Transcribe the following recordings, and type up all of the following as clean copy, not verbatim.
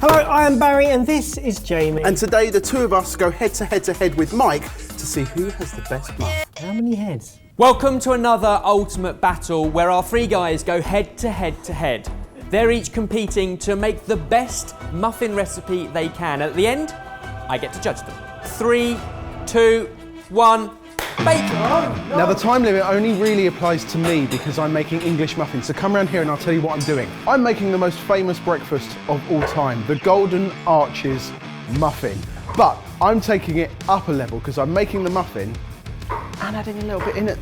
Hello, I am Barry and this is Jamie. And today the two of us go head to head with Mike to see who has the best muff. How many heads? Welcome to another ultimate battle where our three guys go head to head. They're each competing to make the best muffin recipe they can. At the end, I get to judge them. 3, 2, 1, bake! Now the time limit only really applies to me because I'm making English muffins. So come around here and I'll tell you what I'm doing. I'm making the most famous breakfast of all time, the Golden Arches muffin. But I'm taking it up a level because I'm making the muffin and adding a little bit in at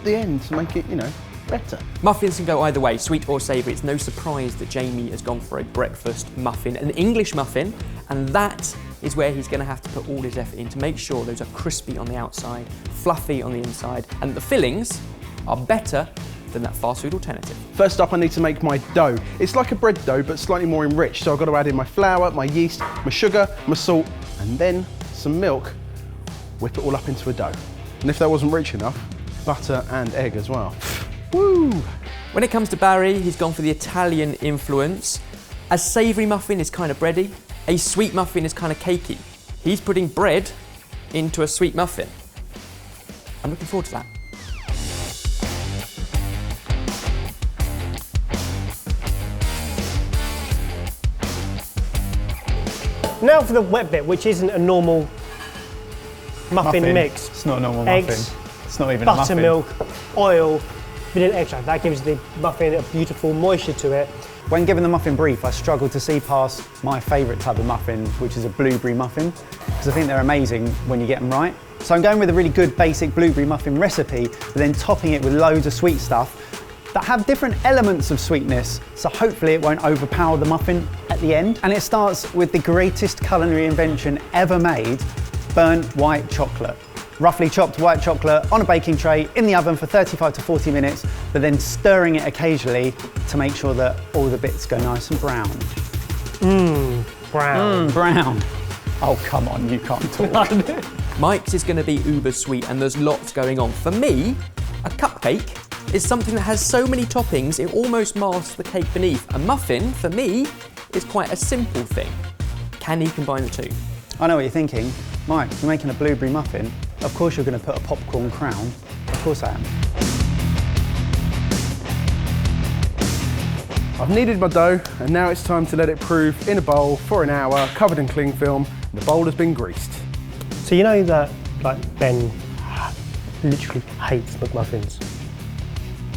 the end to make it, you know, better. Muffins can go either way, sweet or savoury. It's no surprise that Jamie has gone for a breakfast muffin, an English muffin, and that is where he's going to have to put all his effort in to make sure those are crispy on the outside, fluffy on the inside, and the fillings are better than that fast food alternative. First up, I need to make my dough. It's like a bread dough, but slightly more enriched. So I've got to add in my flour, my yeast, my sugar, my salt, and then some milk. Whip it all up into a dough. And if that wasn't rich enough, butter and egg as well. Woo! When it comes to Barry, he's gone for the Italian influence. A savoury muffin is kind of bready. A sweet muffin is kind of cakey. He's putting bread into a sweet muffin. I'm looking forward to that. Now for the wet bit, which isn't a normal muffin mix. It's not a normal Eggs, muffin. It's not even a muffin. buttermilk, oil, vanilla extract. That gives the muffin a beautiful moisture to it. When given the muffin brief, I struggled to see past my favourite type of muffin, which is a blueberry muffin, because I think they're amazing when you get them right. So I'm going with a really good basic blueberry muffin recipe, but then topping it with loads of sweet stuff that have different elements of sweetness, so hopefully it won't overpower the muffin at the end. And it starts with the greatest culinary invention ever made, burnt white chocolate. Roughly chopped white chocolate on a baking tray in the oven for 35 to 40 minutes, but then stirring it occasionally to make sure that all the bits go nice and brown. Brown. Brown. Oh, come on, you can't talk. Mike's is going to be uber sweet and there's lots going on. For me, a cupcake is something that has so many toppings it almost masks the cake beneath. A muffin, for me, is quite a simple thing. Can he combine the two? I know what you're thinking. Mike, you're making a blueberry muffin. Of course you're going to put a popcorn crown. Of course I am. I've kneaded my dough, and now it's time to let it prove in a bowl for an hour, covered in cling film. The bowl has been greased. So you know that Ben literally hates McMuffins.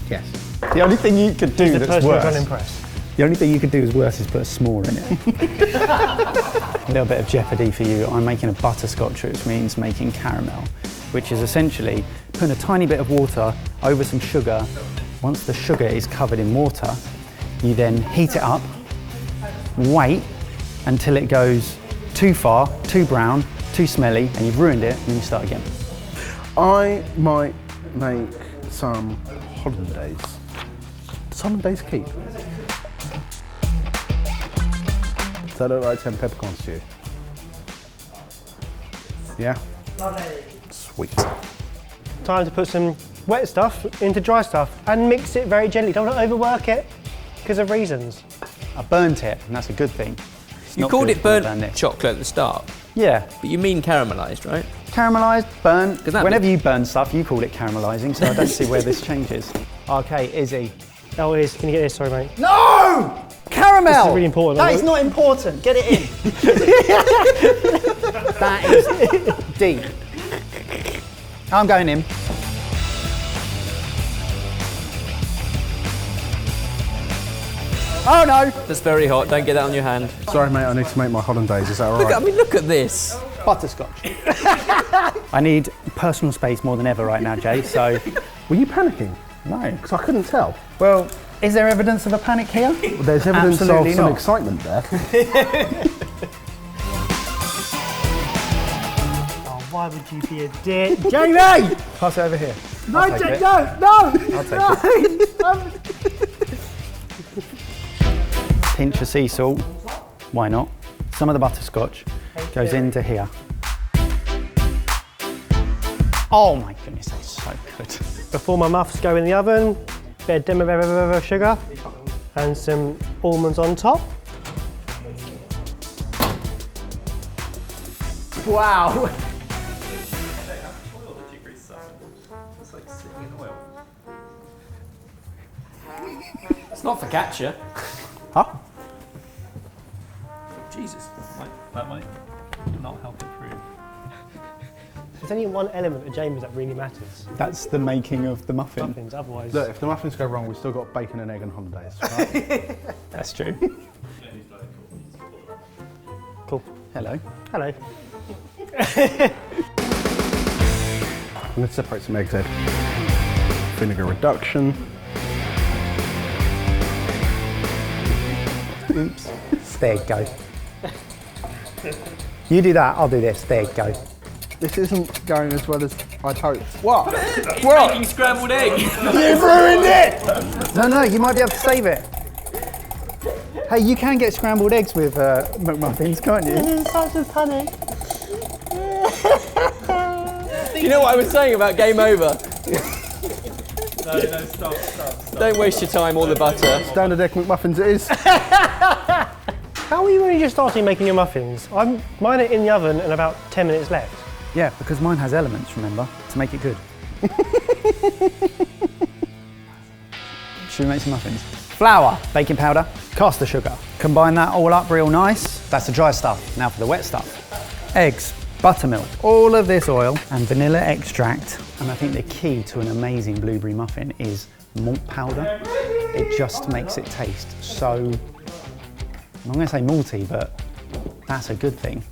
Yes. The only thing you could do that's worse. Unimpressed. The only thing you could do is worse is put a s'more in it. A little bit of jeopardy for you. I'm making a butterscotch, which means making caramel, which is essentially putting a tiny bit of water over some sugar. Once the sugar is covered in water, you then heat it up, wait until it goes too far, too brown, too smelly, and you've ruined it, and then you start again. I might make some hollandaise. Does hollandaise keep? Does that look like 10 peppercorns to you? Yeah? Sweet. Time to put some wet stuff into dry stuff and mix it very gently. Don't want to overwork it because of reasons. I burnt it, and that's a good thing. It's You not called good it for the burnt bandit. chocolate at the start, Yeah. but you mean caramelised, right? Caramelised, burnt. Does that Whenever mean- you burn stuff, you call it caramelising, so I don't see where this changes. Okay, Izzy. Oh, it is. Can you get this? Sorry, mate. No! Caramel! This is really important. That is not important. Get it in. That is deep. I'm going in. Oh no! That's very hot, don't get that on your hand. Sorry, mate, I need to make my hollandaise. Is that all right? Look at this. Butterscotch. I need personal space more than ever right now, Jay, so... Were you panicking? No. Because I couldn't tell. Well, is there evidence of a panic here? Well, there's evidence Absolutely of some not. excitement there. Oh, why would you be a dick? Jamie! Pass it over here. No, I'll take Jamie, it. no! I'll take it. Pinch of sea salt. Why not? Some of the butterscotch goes into here. Oh my goodness, that's so good. Before my muffs go in the oven, bit of sugar and some almonds on top. Wow. It's not focaccia. Huh? Jesus, that might not help improve. There's only one element of Jamie's that really matters. That's the making of the muffin. Muffins, otherwise... Look, if the muffins go wrong, we've still got bacon and egg and hollandaise, right? That's true. Cool. Hello. Hello. I'm going to separate some eggs, Ed. Vinegar reduction. Oops. There you go. You do that, I'll do this. There you go. This isn't going as well as I'd hoped. What? He's making scrambled egg. You've ruined it! No, you might be able to save it. Hey, you can get scrambled eggs with McMuffins, can't you? This is such a panic. You know what I was saying about game over? No, stop. Don't waste your time or the butter. Standard egg McMuffins it is. How are you only just starting making your muffins? Mine are in the oven and about 10 minutes left. Yeah, because mine has elements, remember, to make it good. Should we make some muffins? Flour, baking powder, caster sugar. Combine that all up real nice. That's the dry stuff. Now for the wet stuff. Eggs, buttermilk, all of this oil and vanilla extract. And I think the key to an amazing blueberry muffin is malt powder. It just makes it taste so, I'm not going to say malty, but that's a good thing.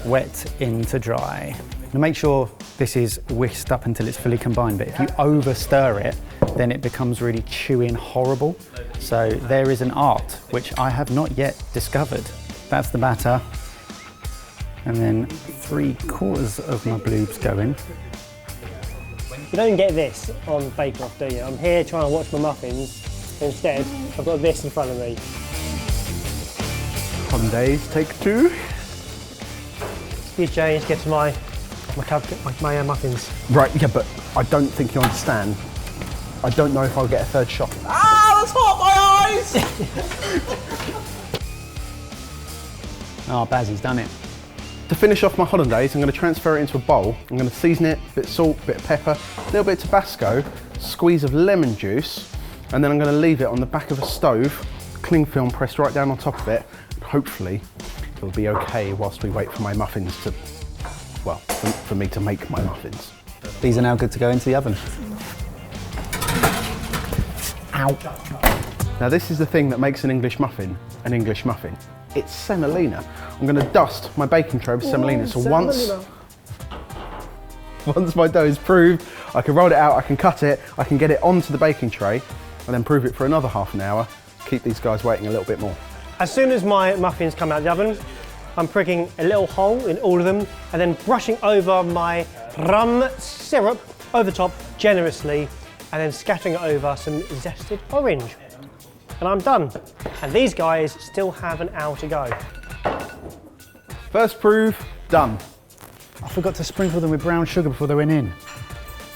Wet into dry. Now make sure this is whisked up until it's fully combined, but if you over stir it, then it becomes really chewy and horrible. So there is an art which I have not yet discovered. That's the batter. And then 3/4 of my Bluebz go in. You don't get this on Bake Off, do you? I'm here trying to watch my muffins. Instead, I've got this in front of me. Hollandaise, take 2. Excuse James, get to my muffins. Right, yeah, but I don't think you understand. I don't know if I'll get a third shot. Ah, that's hot, my eyes! Oh, Bazzy's done it. To finish off my hollandaise, I'm going to transfer it into a bowl. I'm going to season it, a bit of salt, a bit of pepper, a little bit of Tabasco, squeeze of lemon juice, and then I'm going to leave it on the back of a stove, cling film pressed right down on top of it. Hopefully, it'll be okay whilst we wait for my muffins to, well, for me to make my muffins. These are now good to go into the oven. Ow. Now this is the thing that makes an English muffin an English muffin. It's semolina. I'm going to dust my baking tray with semolina. So once my dough is proved, I can roll it out, I can cut it, I can get it onto the baking tray, and then prove it for another half an hour. Keep these guys waiting a little bit more. As soon as my muffins come out of the oven, I'm pricking a little hole in all of them and then brushing over my rum syrup over the top generously and then scattering it over some zested orange. And I'm done. And these guys still have an hour to go. First prove, done. I forgot to sprinkle them with brown sugar before they went in.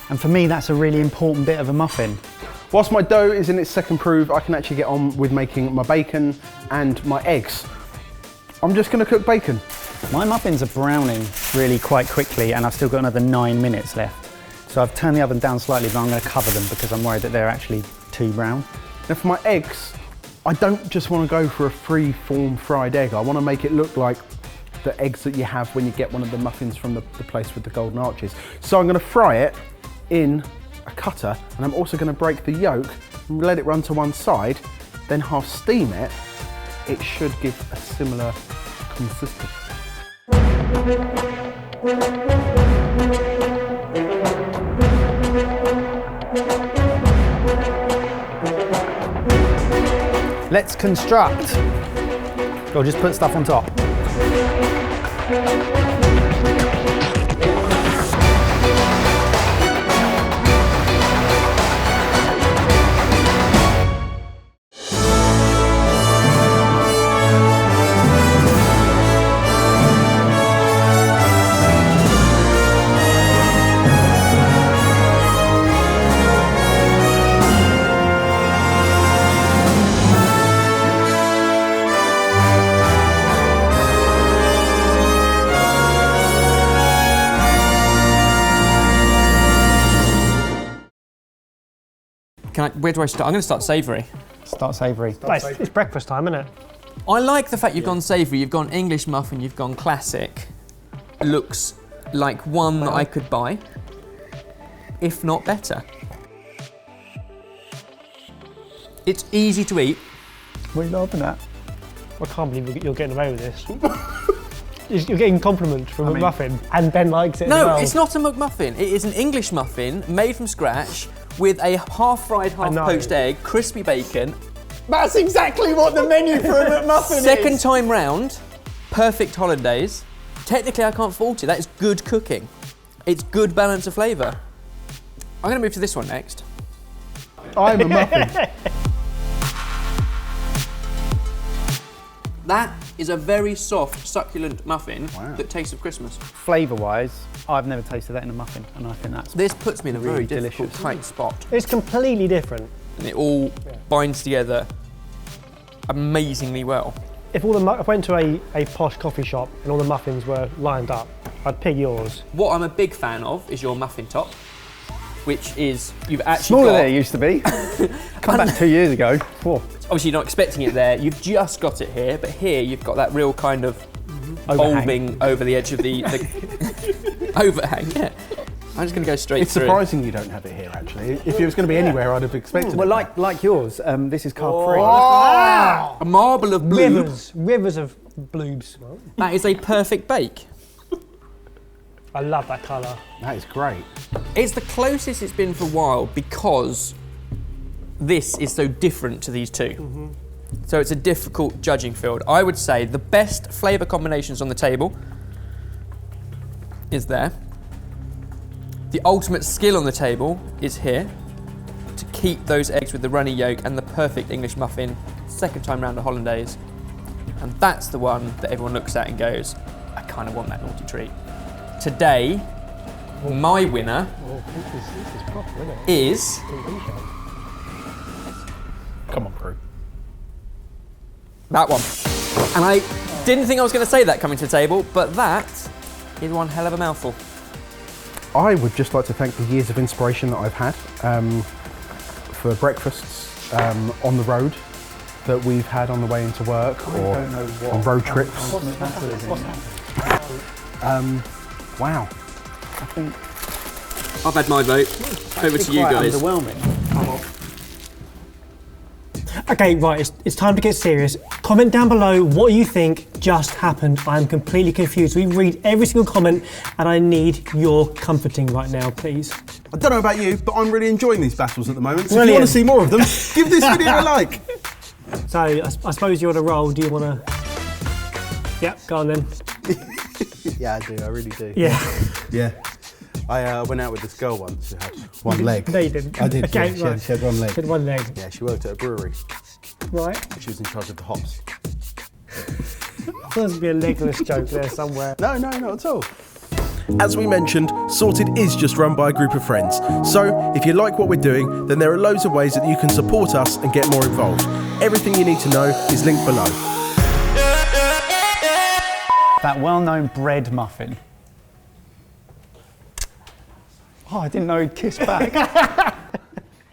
And for me, that's a really important bit of a muffin. Whilst my dough is in its second prove, I can actually get on with making my bacon and my eggs. I'm just going to cook bacon. My muffins are browning really quite quickly and I've still got another 9 minutes left. So I've turned the oven down slightly, but I'm going to cover them because I'm worried that they're actually too brown. Now for my eggs, I don't just want to go for a free-form fried egg. I want to make it look like the eggs that you have when you get one of the muffins from the place with the golden arches. So I'm going to fry it in a cutter, and I'm also going to break the yolk and let it run to one side, then half steam it. It should give a similar consistency. Let's construct. Or just put stuff on top. Where do I start? I'm going to start savoury. Start savoury. It's breakfast time, isn't it? I like the fact you've gone savoury, you've gone English muffin, you've gone classic. Looks like one that I could buy, if not better. It's easy to eat. What are you laughing at? I can't believe you're getting away with this. You're getting compliments from a muffin, and Ben likes it as No, well. it's not a McMuffin. It is an English muffin made from scratch with a half-fried, half-poached egg, crispy bacon. That's exactly what the menu for a McMuffin is. Second time round, perfect hollandaise. Technically, I can't fault it. That is good cooking. It's good balance of flavour. I'm going to move to this one next. I'm a muffin. That is a very soft, succulent muffin that tastes of Christmas. Flavour-wise, I've never tasted that in a muffin, and I think that's This puts me in a really very difficult, delicious. tight spot. It's completely different. And it all binds together amazingly well. If I went to a posh coffee shop and all the muffins were lined up, I'd pick yours. What I'm a big fan of is your muffin top, which is, you've actually smaller got... than it used to be. Come back 2 years ago. Whoa. Obviously you're not expecting it there, you've just got it here, but here you've got that real kind of bulbing over the edge of the overhang, yeah. I'm just going to go straight It's through. surprising you don't have it here, actually. If it was going to be anywhere, I'd have expected Well, it. like yours, this is carb-free. A marble of blue. Rivers of Bluebz. That is a perfect bake. I love that colour. That is great. It's the closest it's been for a while because this is so different to these two. So it's a difficult judging field. I would say the best flavour combinations on the table is there. The ultimate skill on the table is here to keep those eggs with the runny yolk and the perfect English muffin, second time round a hollandaise. And that's the one that everyone looks at and goes, I kind of want that naughty treat. Today, my winner This is proper, isn't it? is Come on, crew. that one. And I didn't think I was going to say that coming to the table, but that is one hell of a mouthful. I would just like to thank the years of inspiration that I've had for breakfasts on the road that we've had on the way into work or on road trips. Wow. I think I've had my vote. Over to you quite guys. underwhelming. Okay, right, it's time to get serious. Comment down below what you think just happened. I'm completely confused. We read every single comment and I need your comforting right now, please. I don't know about you, but I'm really enjoying these battles at the moment. So if you Brilliant. want to see more of them, give this video a like. So, I suppose you're on a roll. Do you want to... Yep, go on then. Yeah, I do. I really do. Yeah. Yeah. I went out with this girl once who had one leg. No, you didn't. I did. Okay, Yeah, right. she had one leg. She had one leg. Yeah, she worked at a brewery. Right. She was in charge of the hops. There's be a legless joke there somewhere. No, not at all. As we mentioned, Sorted is just run by a group of friends. So, if you like what we're doing, then there are loads of ways that you can support us and get more involved. Everything you need to know is linked below. That well-known bread muffin. Oh, I didn't know he'd kiss back.